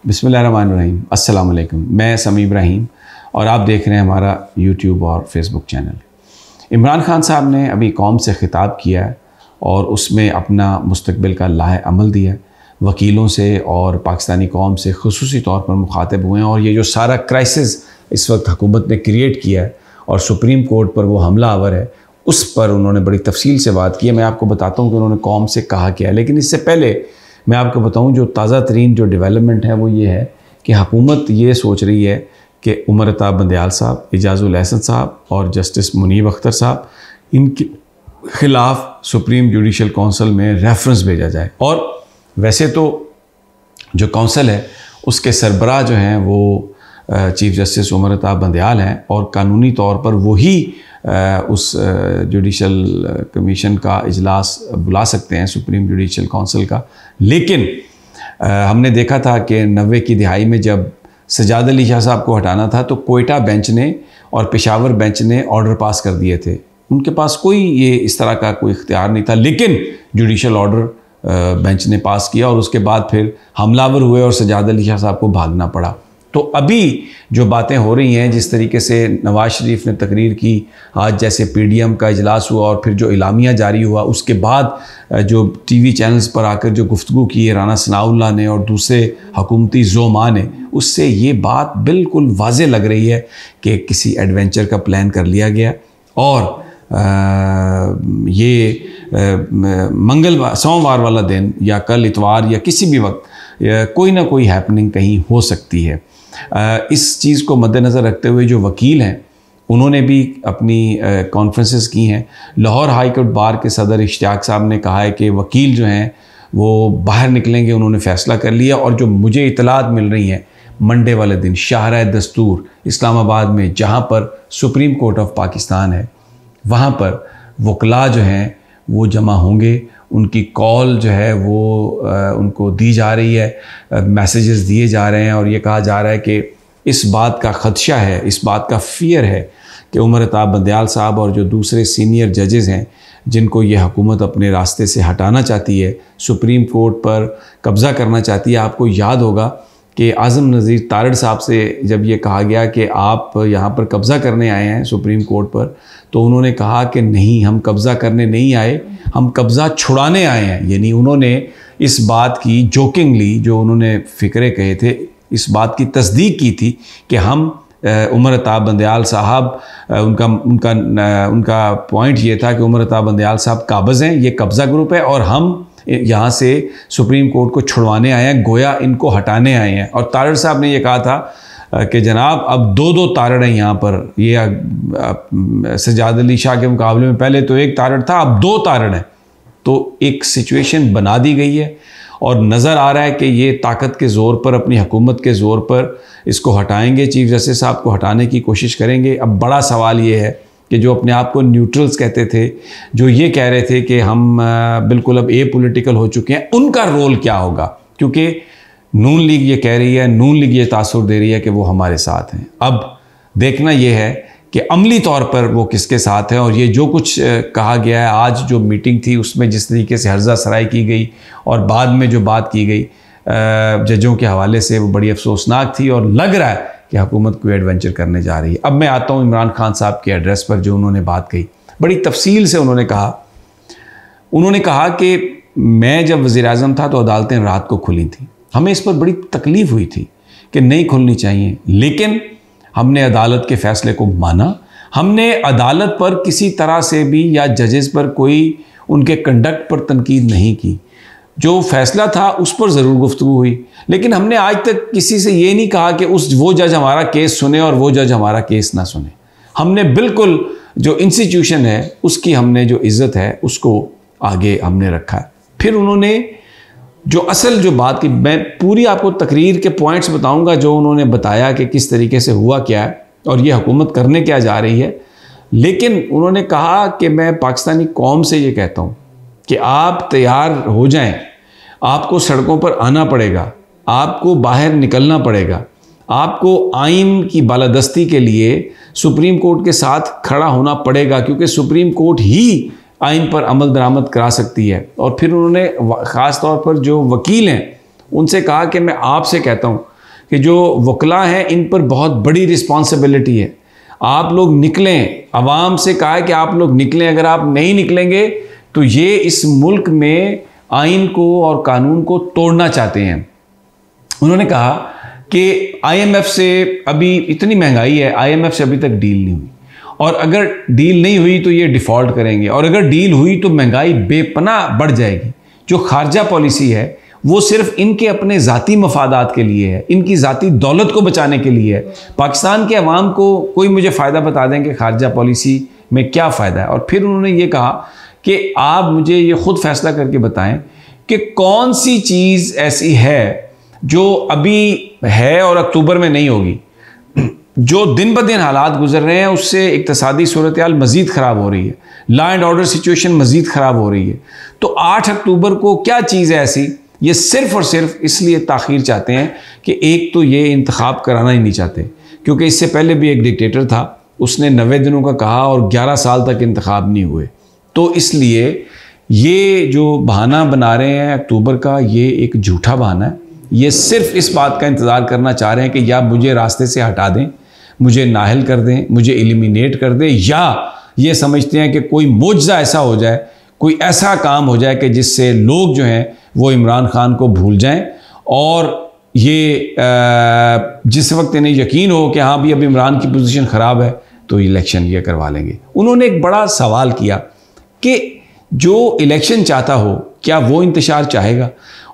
बिस्मिल्लाहिर्रहमानिर्रहीम। अस्सलाम वालेकुम। मैं समी इब्राहिम और आप देख रहे हैं हमारा यूट्यूब और फेसबुक चैनल। इमरान खान साहब ने अभी कौम से ख़िताब किया है और उसमें अपना मुस्तकबिल का लाहे अमल दिया है। वकीलों से और पाकिस्तानी कौम से ख़ुसूसी तौर पर मुखातिब हुए हैं और ये जो सारा क्राइसिस इस वक्त हुकूमत ने क्रिएट किया है और सुप्रीम कोर्ट पर वो हमला आवर है, उस पर उन्होंने बड़ी तफसील से बात की है। मैं आपको बताता हूँ कि उन्होंने कौम से कहा क्या है, लेकिन इससे पहले मैं आपको बताऊँ जो ताज़ा तरीन जो डेवलपमेंट है वो ये है कि हुकूमत ये सोच रही है कि उमर अताब बंदयाल साहब, एजाज़ुल एहसन साहब और जस्टिस मुनीब अख्तर साहब, इनके ख़िलाफ़ सुप्रीम जुडिशल काउंसिल में रेफरेंस भेजा जाए। और वैसे तो जो काउंसिल है उसके सरबराह जो हैं वो चीफ़ जस्टिस उमर अताब बंदयाल हैं और कानूनी तौर पर वही उस जुडिशल कमीशन का इजलास बुला सकते हैं, सुप्रीम जुडिशल काउंसिल का। लेकिन हमने देखा था कि 90 की दिहाई में जब सजाद अली शाह साहब को हटाना था तो कोयटा बेंच ने और पेशावर बेंच ने ऑर्डर पास कर दिए थे। उनके पास कोई ये इस तरह का कोई इख्तियार नहीं था, लेकिन जुडिशल ऑर्डर बेंच ने पास किया और उसके बाद फिर हमलावर हुए और सजाद अली शाह साहब को भागना पड़ा। तो अभी जो बातें हो रही हैं, जिस तरीके से नवाज़ शरीफ ने तकरीर की, आज जैसे पीडीएम का इजलास हुआ और फिर जो इलामिया जारी हुआ, उसके बाद जो टीवी चैनल्स पर आकर जो गुफ्तगू की है राना सनाउल्लाह ने और दूसरे हुकूमती ज़ोमा ने, उससे ये बात बिल्कुल वाज़े लग रही है कि किसी एडवेंचर का प्लान कर लिया गया और ये मंगलवार सोमवार वाला दिन या कल इतवार या किसी भी वक्त कोई ना कोई हैपनिंग कहीं हो सकती है। इस चीज़ को मद्देनज़र रखते हुए जो वकील हैं उन्होंने भी अपनी कॉन्फ्रेंसेस की हैं। लाहौर हाई कोर्ट बार के सदर इश्तियाक साहब ने कहा है कि वकील जो हैं वो बाहर निकलेंगे, उन्होंने फ़ैसला कर लिया। और जो मुझे इतलात मिल रही हैं, मंडे वाले दिन शाहराह दस्तूर इस्लामाबाद में, जहाँ पर सुप्रीम कोर्ट ऑफ पाकिस्तान है, वहाँ पर वकला जो हैं वो जमा होंगे। उनकी कॉल जो है वो उनको दी जा रही है, मैसेजेस दिए जा रहे हैं और ये कहा जा रहा है कि इस बात का ख़दशा है, इस बात का फ़ियर है कि उमर अताब बंदयाल साहब और जो दूसरे सीनियर जजेज़ हैं जिनको ये हुकूमत अपने रास्ते से हटाना चाहती है, सुप्रीम कोर्ट पर कब्ज़ा करना चाहती है। आपको याद होगा कि आज़म नज़ीर तारड़ साहब से जब ये कहा गया कि आप यहाँ पर कब्ज़ा करने आए हैं सुप्रीम कोर्ट पर, तो उन्होंने कहा कि नहीं, हम कब्ज़ा करने नहीं आए, हम कब्ज़ा छुड़ाने आए हैं। यानी उन्होंने इस बात की जोकिंगली, जो उन्होंने फ़िक्रे कहे थे, इस बात की तस्दीक की थी कि हम उमर अताब बंदयाल साहब, उनका पॉइंट ये था कि उमर अताब बंदयाल साहब काबिज़ हैं, ये कब्ज़ा ग्रुप है और हम यहाँ से सुप्रीम कोर्ट को छुड़वाने आए हैं, गोया इनको हटाने आए हैं। और तारड़ साहब ने ये कहा था कि जनाब अब दो तारड़ हैं यहाँ पर, ये सजाद अली शाह के मुकाबले में पहले तो एक तारड़ था, अब 2 तारड़ हैं। तो एक सिचुएशन बना दी गई है और नज़र आ रहा है कि ये ताकत के ज़ोर पर, अपनी हुकूमत के ज़ोर पर इसको हटाएंगे, चीफ जस्टिस साहब को हटाने की कोशिश करेंगे। अब बड़ा सवाल ये है कि जो अपने आप को न्यूट्रल्स कहते थे, जो ये कह रहे थे कि हम बिल्कुल अब पॉलिटिकल हो चुके हैं, उनका रोल क्या होगा? क्योंकि नून लीग ये कह रही है, नून लीग ये तासुर दे रही है कि वो हमारे साथ हैं। अब देखना ये है कि अमली तौर पर वो किसके साथ हैं। और ये जो कुछ कहा गया है, आज जो मीटिंग थी उसमें जिस तरीके से हर्जा सराई की गई और बाद में जो बात की गई जजों के हवाले से, वो बड़ी अफसोसनाक थी और लग रहा है कि हुकूमत कोई एडवेंचर करने जा रही है। अब मैं आता हूँ इमरान खान साहब के एड्रेस पर, जो उन्होंने बात कही बड़ी तफसील से उन्होंने कहा कि मैं जब वज़ीर-ए-आज़म था तो अदालतें रात को खुली थी, हमें इस पर बड़ी तकलीफ़ हुई थी कि नहीं खुलनी चाहिए, लेकिन हमने अदालत के फ़ैसले को माना। हमने अदालत पर किसी तरह से भी या जजेस पर कोई उनके कंडक्ट पर तनकीद नहीं की। जो फ़ैसला था उस पर ज़रूर गुफ्तगू हुई, लेकिन हमने आज तक किसी से ये नहीं कहा कि वो जज हमारा केस सुने और वो जज हमारा केस ना सुने। हमने बिल्कुल जो इंस्टीट्यूशन है उसकी हमने जो इज़्ज़त है उसको आगे हमने रखा है। फिर उन्होंने जो असल जो बात की, मैं पूरी आपको तकरीर के पॉइंट्स बताऊंगा जो उन्होंने बताया कि किस तरीके से हुआ क्या है और ये हुकूमत करने क्या जा रही है। लेकिन उन्होंने कहा कि मैं पाकिस्तानी कौम से ये कहता हूँ कि आप तैयार हो जाएं, आपको सड़कों पर आना पड़ेगा, आपको बाहर निकलना पड़ेगा, आपको आइन की बालादस्ती के लिए सुप्रीम कोर्ट के साथ खड़ा होना पड़ेगा, क्योंकि सुप्रीम कोर्ट ही आइन पर अमल दरामद करा सकती है। और फिर उन्होंने ख़ास तौर पर जो वकील हैं उनसे कहा कि मैं आपसे कहता हूँ कि जो वकला हैं इन पर बहुत बड़ी रिस्पॉन्सिबिलिटी है, आप लोग निकलें। आवाम से कहा है कि आप लोग निकलें, अगर आप नहीं निकलेंगे तो ये इस मुल्क में आइन को और कानून को तोड़ना चाहते हैं। उन्होंने कहा कि IMF से अभी इतनी महंगाई है, IMF से अभी तक डील नहीं हुई, और अगर डील नहीं हुई तो ये डिफ़ॉल्ट करेंगे, और अगर डील हुई तो महंगाई बेपनाह बढ़ जाएगी। जो खारजा पॉलिसी है वो सिर्फ इनके अपने ज़ाती मफादात के लिए है, इनकी ज़ाती दौलत को बचाने के लिए है। पाकिस्तान के अवाम को कोई मुझे फ़ायदा बता दें कि खारजा पॉलिसी में क्या फ़ायदा है। और फिर उन्होंने ये कहा कि आप मुझे ये ख़ुद फैसला करके बताएं कि कौन सी चीज़ ऐसी है जो अभी है और अक्टूबर में नहीं होगी। जो दिन ब दिन हालात गुजर रहे हैं उससे इक़्तिसादी सूरत हाल मज़ीद ख़राब हो रही है, लॉ एंड ऑर्डर सिचुएशन मज़ीद ख़राब हो रही है। तो 8 अक्टूबर को क्या चीज़ है ऐसी, ये सिर्फ़ और सिर्फ इसलिए ताख़ीर चाहते हैं कि एक तो ये इंतखाब कराना ही नहीं चाहते, क्योंकि इससे पहले भी एक डिक्टेटर था, उसने 90 दिनों का कहा और 11 साल तक इंतखाब नहीं हुए। तो इसलिए ये जो बहाना बना रहे हैं अक्टूबर का, ये एक झूठा बहाना है। ये सिर्फ इस बात का इंतज़ार करना चाह रहे हैं कि या मुझे रास्ते से हटा दें, मुझे नाहल कर दें, मुझे एलिमिनेट कर दें, या ये समझते हैं कि कोई मोजज़ा ऐसा हो जाए, कोई ऐसा काम हो जाए कि जिससे लोग जो हैं वो इमरान खान को भूल जाएं, और ये जिस वक्त इन्हें यकीन हो कि हाँ भी अब इमरान की पोजीशन ख़राब है तो इलेक्शन ये करवा लेंगे। उन्होंने एक बड़ा सवाल किया कि जो इलेक्शन चाहता हो क्या वो इंतशार चाहेगा।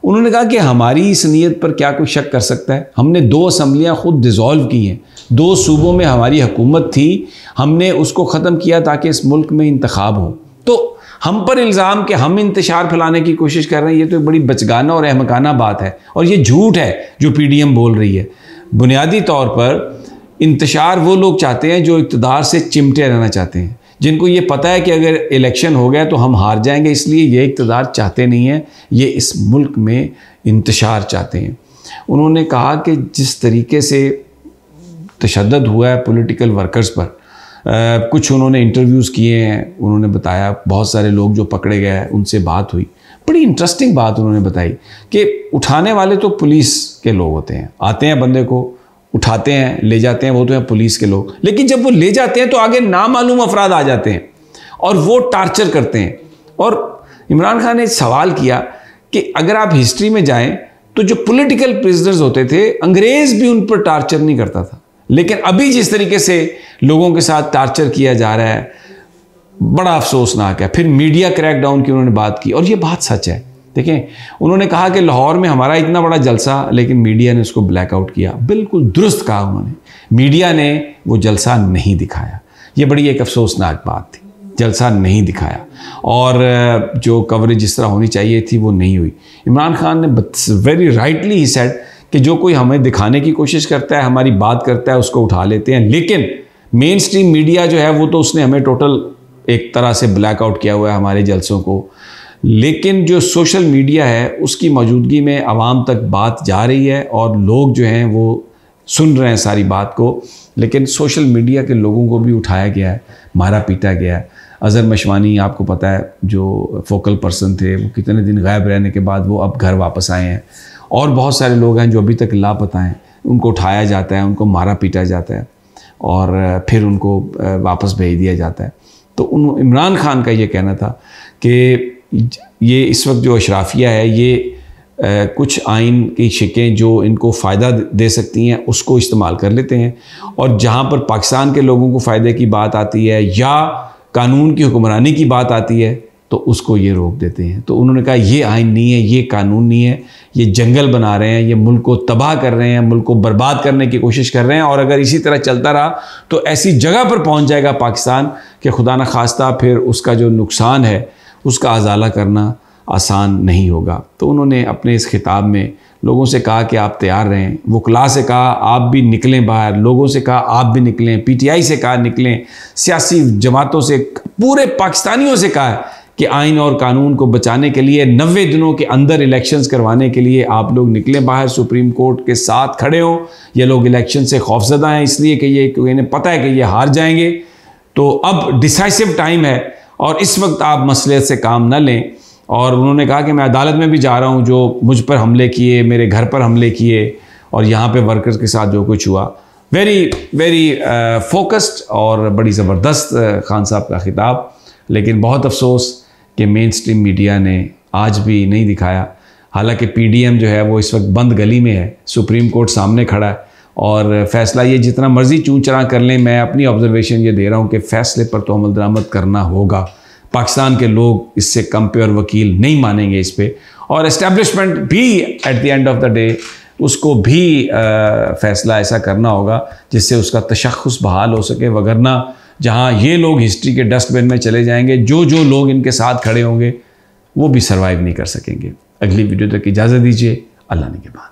उन्होंने कहा कि हमारी इस नीयत पर क्या कोई शक कर सकता है। हमने 2 असम्बलियाँ खुद डिज़ोल्व की हैं, 2 सूबों में हमारी हुकूमत थी, हमने उसको ख़त्म किया ताकि इस मुल्क में इंतखाब हो। तो हम पर इल्ज़ाम कि हम इंतशार फैलाने की कोशिश कर रहे हैं, ये तो बड़ी बचगाना और अहमकाना बात है, और ये झूठ है जो PDM बोल रही है। बुनियादी तौर पर इंतशार वो लोग चाहते हैं जो इक़्तिदार से चिमटे रहना चाहते हैं, जिनको ये पता है कि अगर इलेक्शन हो गया तो हम हार जाएंगे, इसलिए ये इक़्तिदार चाहते नहीं हैं, ये इस मुल्क में इंतशार चाहते हैं। उन्होंने कहा कि जिस तरीके से तशद्दुद हुआ है पॉलिटिकल वर्कर्स पर, कुछ उन्होंने इंटरव्यूज़ किए हैं, उन्होंने बताया बहुत सारे लोग जो पकड़े गए हैं उनसे बात हुई। बड़ी इंटरेस्टिंग बात उन्होंने बताई कि उठाने वाले तो पुलिस के लोग होते हैं, आते हैं बंदे को उठाते हैं ले जाते हैं, वो तो हैं पुलिस के लोग, लेकिन जब वो ले जाते हैं तो आगे नामालूम अफराद आ जाते हैं और वो टार्चर करते हैं। और इमरान खान ने सवाल किया कि अगर आप हिस्ट्री में जाएं तो जो पॉलिटिकल प्रिजनर्स होते थे अंग्रेज़ भी उन पर टार्चर नहीं करता था, लेकिन अभी जिस तरीके से लोगों के साथ टार्चर किया जा रहा है बड़ा अफसोसनाक है। फिर मीडिया क्रैकडाउन की उन्होंने बात की और ये बात सच है। देखें, उन्होंने कहा कि लाहौर में हमारा इतना बड़ा जलसा, लेकिन मीडिया ने उसको ब्लैकआउट किया। बिल्कुल दुरुस्त कहा उन्होंने, मीडिया ने वो जलसा नहीं दिखाया। ये बड़ी एक अफसोसनाक बात थी, जलसा नहीं दिखाया और जो कवरेज जिस तरह होनी चाहिए थी वो नहीं हुई। इमरान खान ने वेरी राइटली ही सेड कि जो कोई हमें दिखाने की कोशिश करता है, हमारी बात करता है, उसको उठा लेते हैं, लेकिन मेन स्ट्रीम मीडिया जो है वो तो उसने हमें टोटल एक तरह से ब्लैकआउट किया हुआ है हमारे जलसों को। लेकिन जो सोशल मीडिया है उसकी मौजूदगी में आवाम तक बात जा रही है और लोग जो हैं वो सुन रहे हैं सारी बात को, लेकिन सोशल मीडिया के लोगों को भी उठाया गया है, मारा पीटा गया है। अज़हर मशवानी आपको पता है जो फोकल पर्सन थे, वो कितने दिन गायब रहने के बाद वो अब घर वापस आए हैं, और बहुत सारे लोग हैं जो अभी तक लापता हैं, उनको उठाया जाता है, उनको मारा पीटा जाता है और फिर उनको वापस भेज दिया जाता है। तो इमरान खान का ये कहना था कि ये इस वक्त जो अशराफिया है ये कुछ आइन की शिकें जो इनको फ़ायदा दे सकती हैं उसको इस्तेमाल कर लेते हैं, और जहाँ पर पाकिस्तान के लोगों को फ़ायदे की बात आती है या कानून की हुक्मरानी की बात आती है तो उसको ये रोक देते हैं। तो उन्होंने कहा ये आइन नहीं है, ये कानून नहीं है, ये जंगल बना रहे हैं, ये मुल्क को तबाह कर रहे हैं, मुल्क को बर्बाद करने की कोशिश कर रहे हैं, और अगर इसी तरह चलता रहा तो ऐसी जगह पर पहुंच जाएगा पाकिस्तान कि खुदा न खास्ता फिर उसका जो नुकसान है उसका अजाला करना आसान नहीं होगा। तो उन्होंने अपने इस खिताब में लोगों से कहा कि आप तैयार रहें, वकला से कहा आप भी निकलें बाहर, लोगों से कहा आप भी निकलें, PTI से कहा निकलें, सियासी जमातों से, पूरे पाकिस्तानियों से कहा कि आइन और कानून को बचाने के लिए 90 दिनों के अंदर इलेक्शंस करवाने के लिए आप लोग निकलें बाहर, सुप्रीम कोर्ट के साथ खड़े हों। ये लोग इलेक्शन से खौफजदा हैं इसलिए कि ये क्योंकि इन्हें पता है कि ये हार जाएंगे, तो अब डिसाइसिव टाइम है और इस वक्त आप मसले से काम न लें। और उन्होंने कहा कि मैं अदालत में भी जा रहा हूँ, जो मुझ पर हमले किए, मेरे घर पर हमले किए और यहाँ पे वर्कर्स के साथ जो कुछ हुआ, वेरी वेरी फोकस्ड और बड़ी ज़बरदस्त खान साहब का खिताब। लेकिन बहुत अफसोस कि मेन स्ट्रीम मीडिया ने आज भी नहीं दिखाया। हालांकि पीडीएम जो है वो इस वक्त बंद गली में है, सुप्रीम कोर्ट सामने खड़ा है और फैसला ये जितना मर्जी चूँ चरा कर लें, मैं अपनी ऑब्जर्वेशन ये दे रहा हूँ कि फ़ैसले पर तो अमल दरामद करना होगा। पाकिस्तान के लोग इससे कम पे और वकील नहीं मानेंगे इस पर, और इस्टेब्लिशमेंट भी at the end of the day उसको भी फ़ैसला ऐसा करना होगा जिससे उसका तशख़्ख़ुस बहाल हो सके। वगरना जहाँ ये लोग हिस्ट्री के डस्टबिन में चले जाएंगे, जो लोग इनके साथ खड़े होंगे वो भी सर्वाइव नहीं कर सकेंगे। अगली वीडियो तक इजाज़त दीजिए। अल्लाह ने के बाद।